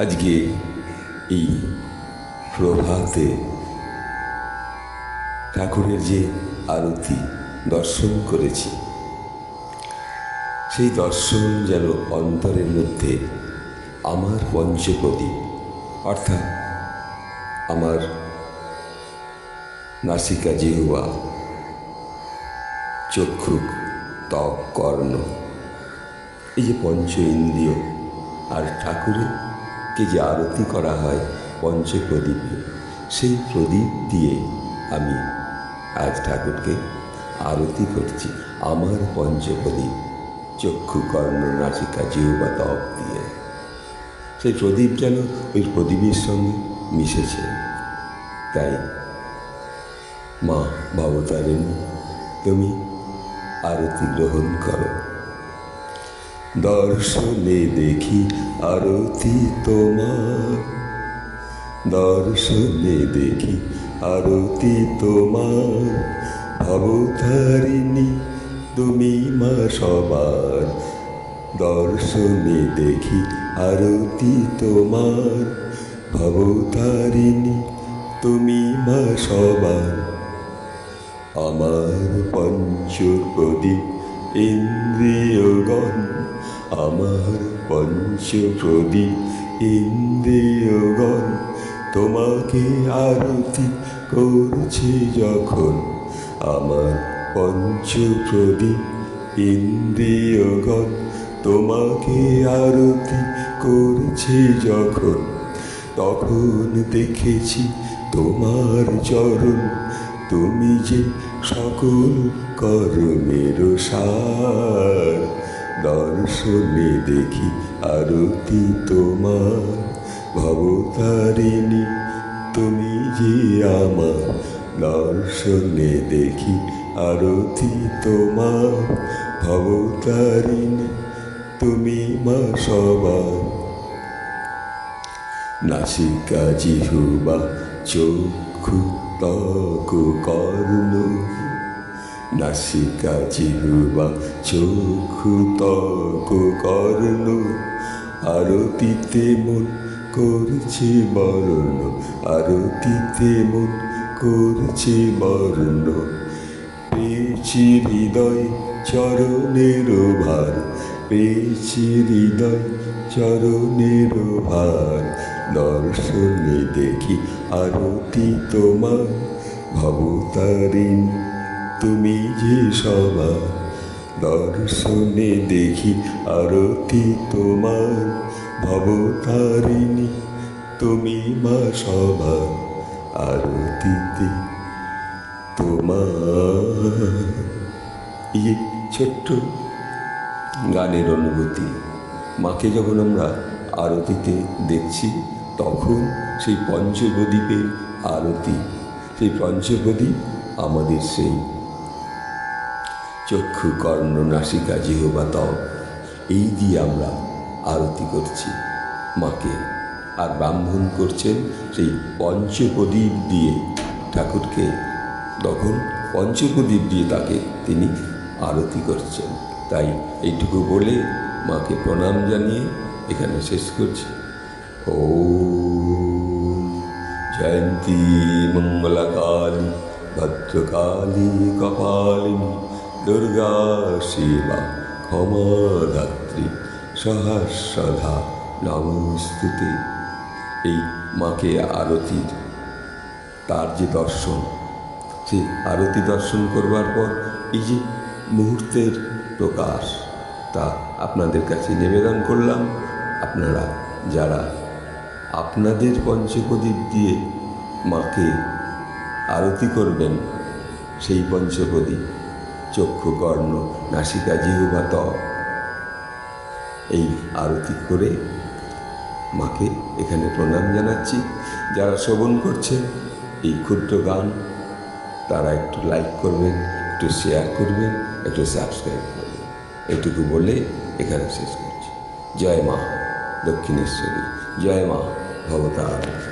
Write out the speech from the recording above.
আজকে এই প্রভাতে ঠাকুরের যে আরতি দর্শন করেছি, সেই দর্শন যেন অন্তরের মধ্যে আমার পঞ্চপ্রদীপ অর্থাৎ আমার নাসিকা, জিহ্বা, চক্ষু, ত্বক, কর্ণ, এই যে পঞ্চ ইন্দ্রিয় আর ঠাকুরকে যে আরতি করা হয় পঞ্চপ্রদীপে, সেই প্রদীপ দিয়ে আমি আজ ঠাকুরকে আরতি করছি আমার পঞ্চপ্রদীপ, চক্ষু, কর্ণ, নাসিকা, জিহ্বা, ত্বক দিয়ে। সেই প্রদীপ যেন ওই প্রদীপের সঙ্গে মিশেছে। তাই মা ভবতারিণী, তুমি আরতি গ্রহণ করো। দর্শনে দেখি আরতি তোমার, দর্শনে দেখি আরতি তোমার, ভবতারিণী তুমি মা সবার। দর্শনে দেখি আরতি তোমার, ভবতারিণী তুমি মা সবার। আমার পঞ্চপ্রদীপ ইন্দ্রিয়গণ, আমার পঞ্চপ্রদীপ ইন্দ্রিয়গণ তোমাকে আরতি করছে যখন। আমার পঞ্চপ্রদীপ ইন্দ্রিয়গণ তোমাকে আরতি করছে যখন, তখন দেখেছি তোমার চরণ, তুমি যে সকল কর্মের সার। দর্শনে দেখি আরতি তোমার, ভবতারিণী তুমি যে আমার। দর্শনে দেখি আরতি তোমার, ভবতারিণী তুমি মা সবার। নাসিকা, জিহ্বা, চক্ষু, ত্বক, কর্ণ, নাসিকা, জিহ্বা, চক্ষু, ত্বক, কর্ণ, আরতিতে মন করছে বর্ণ, আরতিতে মন করছে বর্ণ। পেয়েছি হৃদয় চরণের ভার, পেয়েছি হৃদয় চরণের ভার। দর্শনে দেখি আরতি তোমার, ভবতারিণী তুমি যে সবার। দর্শনে দেখি আরতি তোমার, ভবতারিণী তুমি মা সবার। আরতিতে তোমার। এই ছোট্ট গানের অনুভূতি, মাকে যখন আমরা আরতিতে দেখছি তখন সেই পঞ্চপ্রদীপের আরতি, সেই পঞ্চপ্রদীপ আমাদের সেই চক্ষু, কর্ণ, নাসিকা, জিহ্বা, ত্বক, এই দিয়ে আমরা আরতি করছি মাকে। আর ব্রাহ্মণ করছেন সেই পঞ্চপ্রদীপ দিয়ে ঠাকুরকে, তখন পঞ্চপ্রদীপ দিয়ে তাকে তিনি আরতি করছেন। তাই এইটুকু বলে মাকে প্রণাম জানিয়ে এখানে শেষ করছি। ওম জয়ন্তী মঙ্গলাকালী ভদ্রকালী কপালিনী দুর্গা শিবা ক্ষমাধাত্রী সহস্রধা নমস্তুতে। এই মাকে আরতির তার যে দর্শন, সেই আরতি দর্শন করবার পর এই যে মুহূর্তের প্রকাশ, তা আপনাদের কাছে নিবেদন করলাম। আপনারা যারা আপনাদের পঞ্চপ্রদীপ দিয়ে মাকে আরতি করবেন, সেই পঞ্চপ্রদীপ চক্ষু, কর্ণ, নাসিকা, জিহ্বা, ত্বক, এই আরতি করে মাকে এখানে প্রণাম জানাচ্ছি। যারা শ্রবণ করছেন এই ক্ষুদ্র গান, তারা একটু লাইক করবেন, একটু শেয়ার করবেন, একটু সাবস্ক্রাইব করবেন। এটুকু বলে এখানে শেষ করছি। জয় মা দক্ষিণেশ্বরী, জয় মা ভবতারিণী।